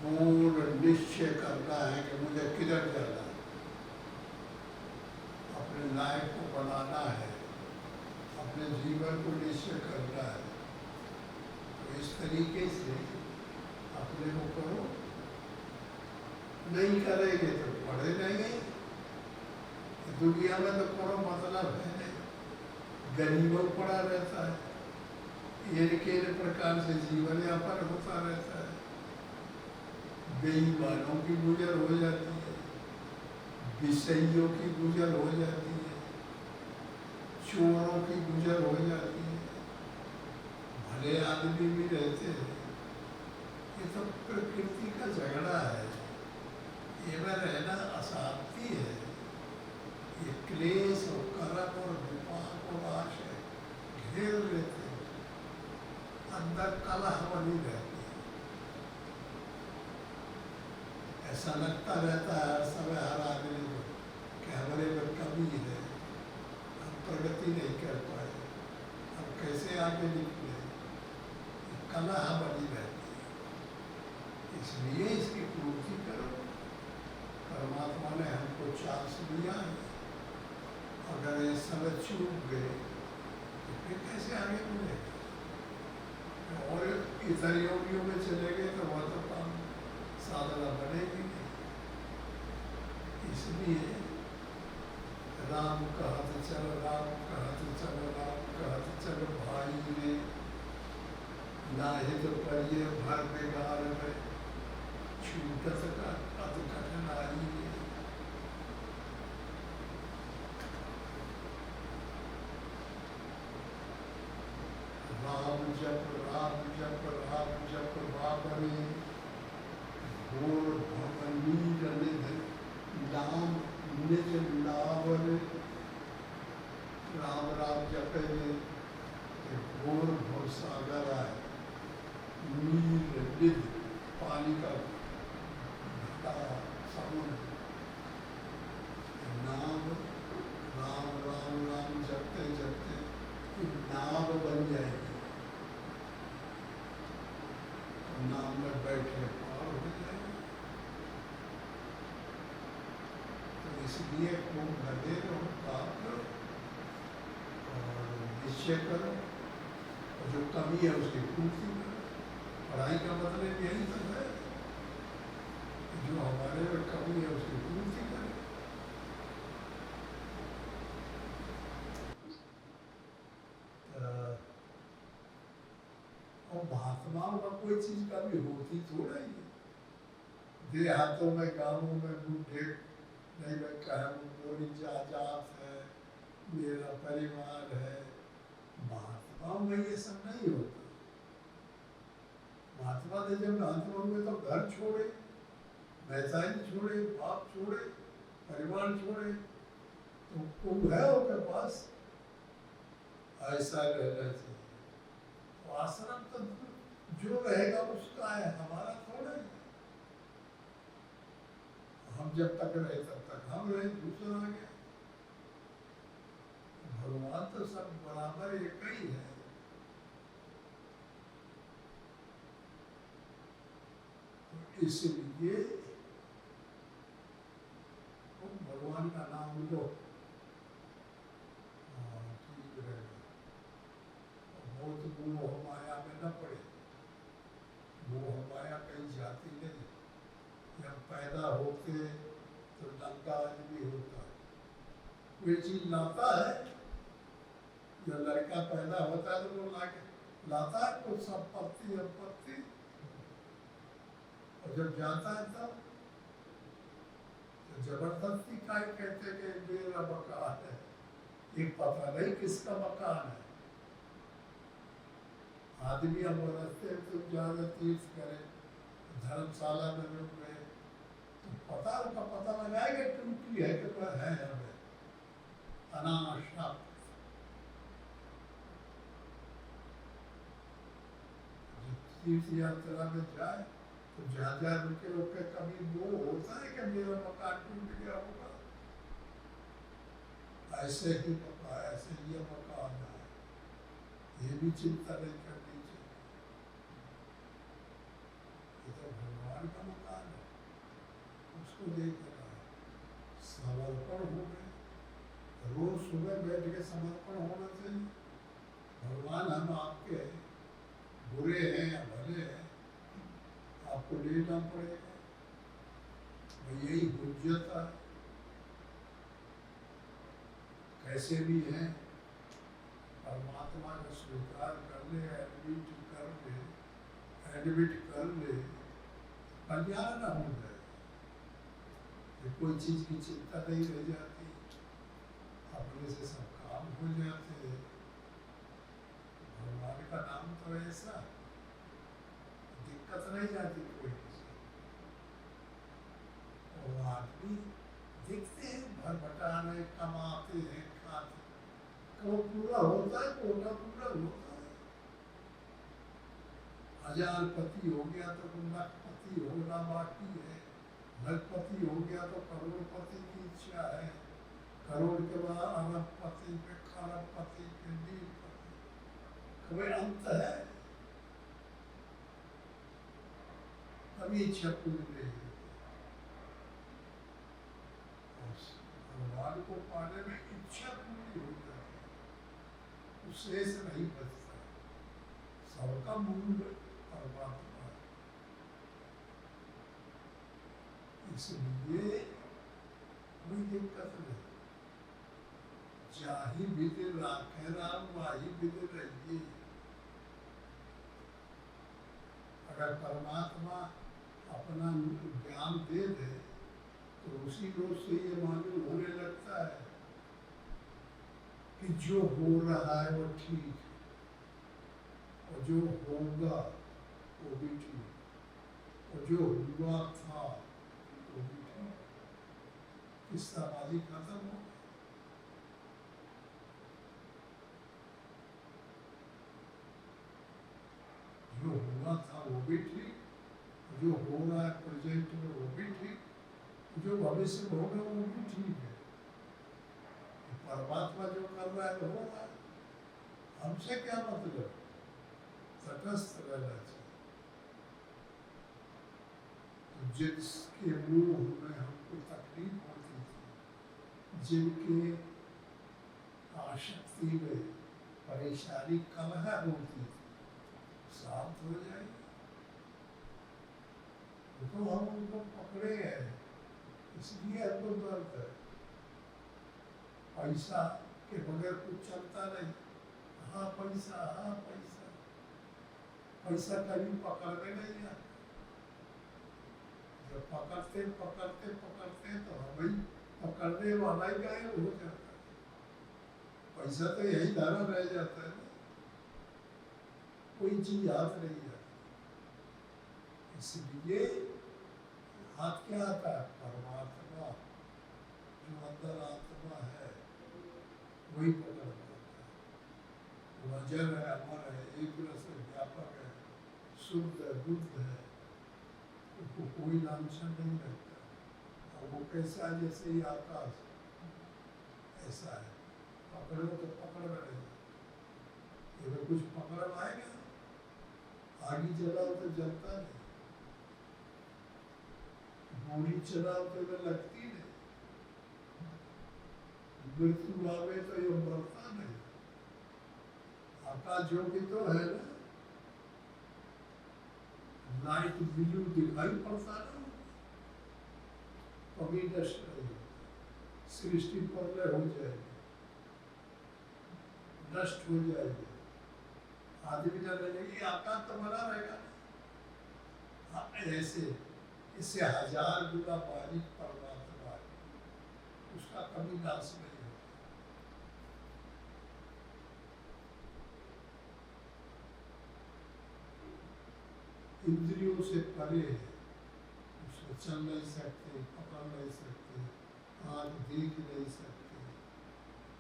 पूर्ण निश्चय करना है कि मुझे किधर जाना है, अपने लाइफ को बनाना है, अपने जीवन को निश्चय करना है। तो इस तरीके से अपने को करो, नहीं करेंगे तो पढ़े रहेंगे। दुनिया में तो कोई मतलब है नहीं, गरीबों पड़ा रहता है, एक प्रकार से जीवन यापन होता रहता है, बेईमानों की गुजर हो जाती है, विषयों की गुजर हो जाती है, चोरों की गुजर हो जाती है, भले आदमी भी रहते हैं। ये तो प्रकृति का झगड़ा है, ये में रहना अशांति है, ये क्लेश और कर्म और विपाक और आशय घेर लेते हैं, अंदर कलह बनी रहती है। ऐसा लगता रहता है हर समय हर आदमी को कि हमारे में कमी है, हम प्रगति नहीं कर पाए, हम कैसे आगे निकले, कलह बनी रहती है। इसलिए इसकी पूर्ति करो। परमात्मा ने हमको चांस दिया है, अगर ये समय चूक गए तो फिर कैसे आगे बढ़ेगा। और इतर योगियों में चले गए तो वह तो काम साधना बनेगी नहीं। इसलिए राम कहत चलो, राम कहत चलो, राम कहत चलो भाई ने, नाहित परिये भर बेगार में, छूटत का अत कठिनाई है। राम जप राम जप राम जप बाबरे, घोर भवनीर निध नाम निज लावर। राम राम जपे घोर भव सागर आए, नीर निध पानी का समुद्र, नाम राम राम राम जपते जपते नाव बन जाएगी, तो नाव में बैठे पार हो जाएगी। तो इसलिए खूब लगे रहो, काम करो और निश्चय करो, और जो कमी है उसकी पूर्ति करो। पढ़ाई का मतलब यही तो है, जो हमारे में कमी है उसकी पूर्ति करें। और महात्माओं का कोई चीज का भी होती थोड़ा ही है। देहातों में गांवों में बूढ़े नहीं, मैं कहूँ पूरी जात है, मेरा परिवार है। महात्माओं में ये सब नहीं होता। महात्मा ने जब महात्मा में तो घर छोड़े, व्यवसाय छोड़े, बाप छोड़े, परिवार छोड़े, तो कोई है उनके पास ऐसा रहना चाहिए। तो आश्रम तो जो रहेगा उसका है, हमारा थोड़ा है। हम जब तक रहे तब तक हम रहे, दूसरा आ गया। भगवान तो सब बराबर एक ही है। तो इसलिए भगवान का नाम लो, ठीक रहेगा। बहुत मोह माया में न पड़े। मोह माया कहीं जाती नहीं। जब पैदा होते तो नंगा आदमी होता, वे चीज लाता है। जब लड़का पैदा होता है तो वो लाता है कुछ संपत्ति संपत्ति, और जब जाता है तब तो जबरदस्ती का कहते कि मेरा मकान है। ये पता नहीं किसका मकान है। आदमी अब रस्ते में तुम जाकर तीर्थ करें, धर्मशाला में रुक गए, तो उनका पता लगाएगा टूटी है कि वह है हमें अनाशक्त। तीर्थ यात्रा में जाए तो जहाँ जहाँ रुके रुके कभी वो होता है कि मेरा मकान टूट गया होगा, ऐसे ही मकान, ऐसे ये मकान है, ये भी चिंता नहीं करनी चाहिए। ये तो भगवान भगवान का मकान है, उसको देख रहा है, समर्पण हो गए। रोज सुबह बैठ के समर्पण होना चाहिए। भगवान हम आपके बुरे हैं या भले हैं, आपको लेना पड़ेगा। यही हुज्जत है। कैसे भी हैं, परमात्मा को स्वीकार कर ले, एडमिट कर ले, कल्याण न हो जाए। कोई चीज की चिंता नहीं रह जाती, अपने से सब काम हो जाते हैं। भगवान का नाम तो ऐसा, दिक्कत नहीं आती कोई किसी। और आदमी दिखते हैं भटभटाने, कमाते हैं, खाते, कब पूरा होता है, कोटा पूरा होता है। 1000 पति हो गया तो लखपति होना बाकी है, लखपति हो गया तो करोड़पति की इच्छा है, करोड़ के बाद अरबपति पे, खरबपति पे, नीलपति, कभी अंत है? कभी इच्छा पूरी नहीं होती। भगवान को पाने में इच्छा पूरी हो जाती है, उससे से नहीं बचता। सबका मूल परमात्मा, इसलिए कोई दिक्कत नहीं। जाहि विधि राखे राम, वाही विधि रहिए। अगर परमात्मा अपना ज्ञान दे दे तो उसी रोज से ये मालूम होने लगता है कि जो हो रहा है वो ठीक है, और जो होगा वो भी ठीक, और जो हुआ था वो भी ठीक। किस्साबाजी खत्म हो। जो हुआ था वो भी ठीक, जो हो रहा है प्रेजेंट में वो भी ठीक, जो भविष्य में होगा वो भी ठीक है। परमात्मा जो कर रहा है वो हो रहा है, हमसे क्या मतलब? तटस्थ रहना चाहिए। तो जिसके मुंह में हमको तकलीफ होती थी, जिनके आसक्ति में परेशानी कलह होती थी, शांत हो जाएगी। तो हम उनको पकड़े हैं, इसलिए हमको दर्द है। पैसा के बगैर कुछ चलता नहीं। हाँ पैसा, हाँ पैसा, पैसा कभी पकड़ने नहीं आते। जब पकड़ते पकड़ते पकड़ते तो हमें पकड़ने वाला ही गायब हो जाता है। पैसा तो यही धारा रह जाता है ना, कोई चीज हाथ नहीं आती। इसलिए हाथ क्या आता है? परमात्मा, जो अंदर आत्मा है वही पकड़ पाता है। वो अजर है, अमर है, एक रस है, व्यापक है, शुद्ध है, बुद्ध है, उसको कोई लांछन नहीं लगता। और वो कैसा है? जैसे ही आकाश ऐसा है, पकड़ो तो पकड़ रहेगा। अगर कुछ पकड़ आएगा, आगे चलाओ तो जलता नहीं, गोली चलाओ तो ये लगती नहीं, मृत्यु आवे तो ये मरता नहीं। आकाश जो भी तो है ना, लाइट ब्लू दिखाई पड़ता ना, कभी नष्ट नहीं होता। सृष्टि प्रलय हो जाएगी, नष्ट हो जाएगी, आदमी न रहेगी, आकाश तो बना रहेगा। ऐसे इससे 1000 गुना बारीक परमात्मा है, उसका कभी नाश नहीं होता। इंद्रियों से परे है, उसको चल नहीं सकते, पकड़ नहीं सकते, आँख देख नहीं सकते,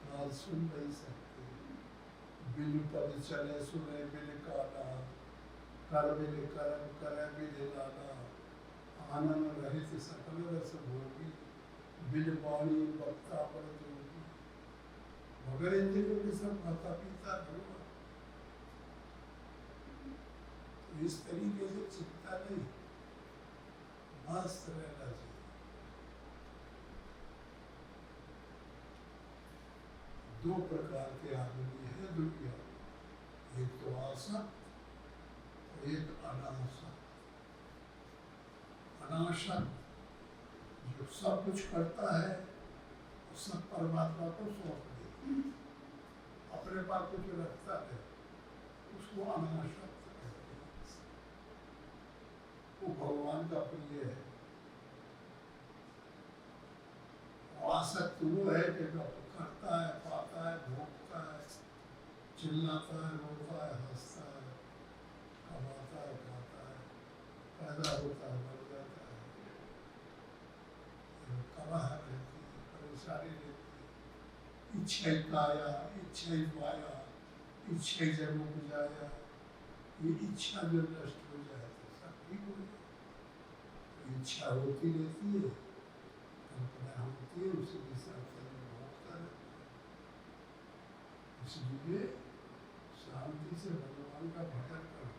कान सुन नहीं सकते, बिन पद चले सुने बिन काना, कर बिन कर्म करे बिन लाना, आनंद रहित सकल रस भोगी, बिन वाणी वक्ता पर जोगी। मगर इंद्रियों के सब माता पिता ध्रुव। तो इस तरीके से चिंता नहीं, मस्त रहना चाहिए। दो प्रकार के आदमी है दुनिया, एक तो आसक्त, एक अनासक्त। अनासक्त जो सब कुछ करता है और सब परमात्मा को सौंप देता है, अपने पास कुछ रखता है, उसको अनासक्त कहते हैं। वो भगवान का प्रिय है। आसक्त वो है कि जो करता है, पाता है, भोगता है, चिल्लाता है, रोता है, हंसता है, कमाता है, खाता है, पैदा होता है, मर जाता है, कलह रहती है, परेशानी रहती है, इच्छा काया, इच्छा माया, इच्छा जन्म जाया, ये इच्छा जो नष्ट हो जाए तो सब ठीक हो जाए। तो इच्छा होती रहती है, कल्पना होती है, उसी के साथ भोगता रहता है। इसलिए शांति से भगवान का भजन करो,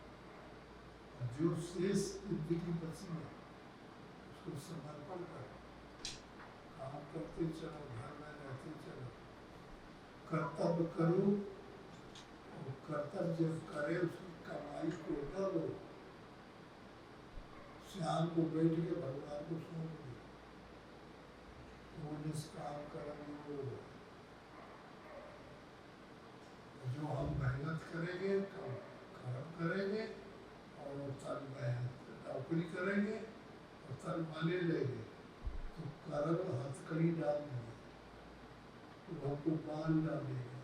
और जो शेष जिंदगी बची है उसको समर्पण करो। काम करते चलो, घर में रहते चलो, कर्तव्य करो, और कर्तव्य जब करे उसकी कमाई को न लो, शाम को बैठ के भगवान को सौंप दो, वो निष्काम कर्म हो। जो हम मेहनत करेंगे, कर्म करेंगे, और तन मेहनत नौकरी करेंगे और तन माने लेंगे, तो कर्म हथकड़ी डाल देंगे, तो हमको बांध डालेगा,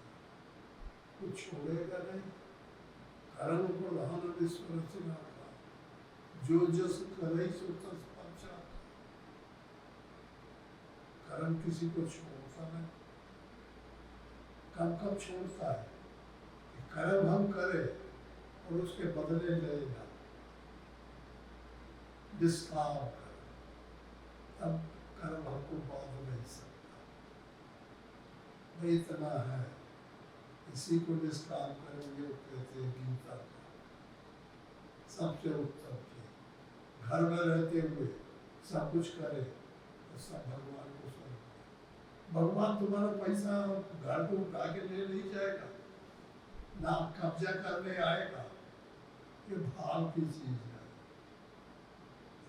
कुछ छोड़ेगा नहीं। कर्म प्रधान विश्व रचना का, जो जस करे सो तस पंचा। कर्म किसी को छोड़ता नहीं। कब कब छोड़ता है? कर्म हम करें और उसके बदले लेगा, निष्काम कर, तब कर्म हमको बांध नहीं सकता। भाई इतना है, इसी को निष्काम कर्म योग कहते हैं गीता का। सबसे उत्तम चीज, घर में रहते हुए सब कुछ करे तो सब भगवान को सौंप। भगवान तुम्हारा पैसा घर को उठा के ले नहीं जाएगा, ना कब्जा करने आएगा, ये भाव की चीज है।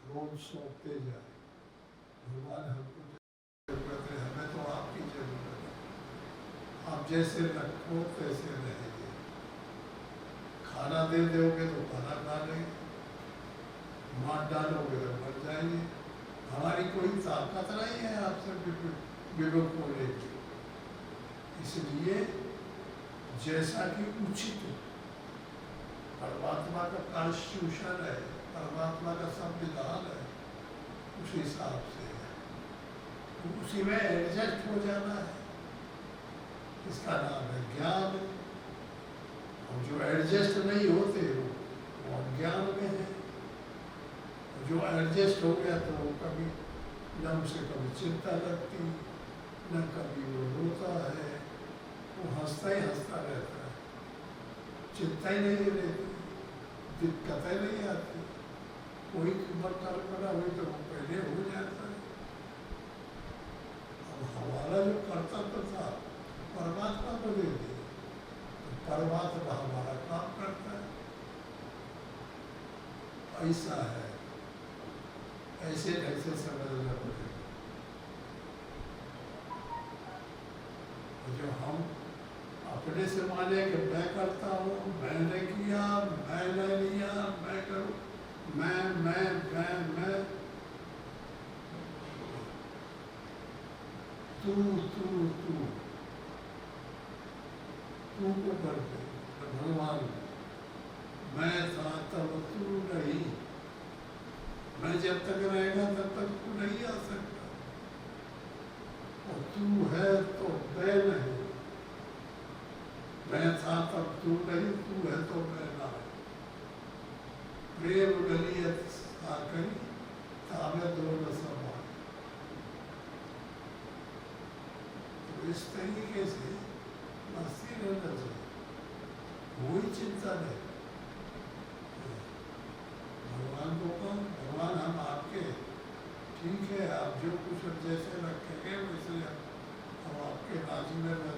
रोज सौंपते जाए, भगवान हमको जरूरत है, हमें तो आपकी जरूरत है। आप जैसे रखो तैसे रहेंगे। खाना दे दोगे तो खाना खा लेंगे, मार डालोगे तो मर जाएंगे। हमारी कोई ताकत नहीं है आपसे विवेक होने की। इसलिए जैसा कि उचित परमात्मा का कॉन्स्टिट्यूशन है, परमात्मा का संविधान है, उस हिसाब से है, तो उसी में एडजस्ट हो जाना है। इसका नाम है ज्ञान। और जो एडजस्ट नहीं होते वो अज्ञान में है। जो एडजस्ट हो गया तो वो कभी न उसे कभी चिंता लगती, न कभी वो रोता है, वो हंसता ही हंसता रहता है, चिंता ही नहीं रहती, दिक्कतें नहीं आती। कोई कल्पना हुई तो वो पहले हो जाता है। अब हमारा जो कर्तव्य था परमात्मा को दे दिया, तो परमात्मा हमारा काम करता है। ऐसा है, ऐसे ऐसे समझना पड़ेगा। जो हम अपने से माने कि मैं करता हूँ, मैंने किया, मैंने लिया, मैं करूँ, मैं तू को करते भगवान, मैं था तब तू नहीं, मैं जब तक रहेगा तब तक तू नहीं आ सकता, और तू है तो मैं नहीं, मैं था तब तू नहीं, तू है तो मैं ना। प्रेम गलियत साकरी ताबे दो न समान। तो इस तरीके से मस्ती रहना चाहिए, कोई चिंता नहीं। भगवान को कहो, भगवान हम आपके फिर जैसे रखेंगे वैसे अब आपके राज में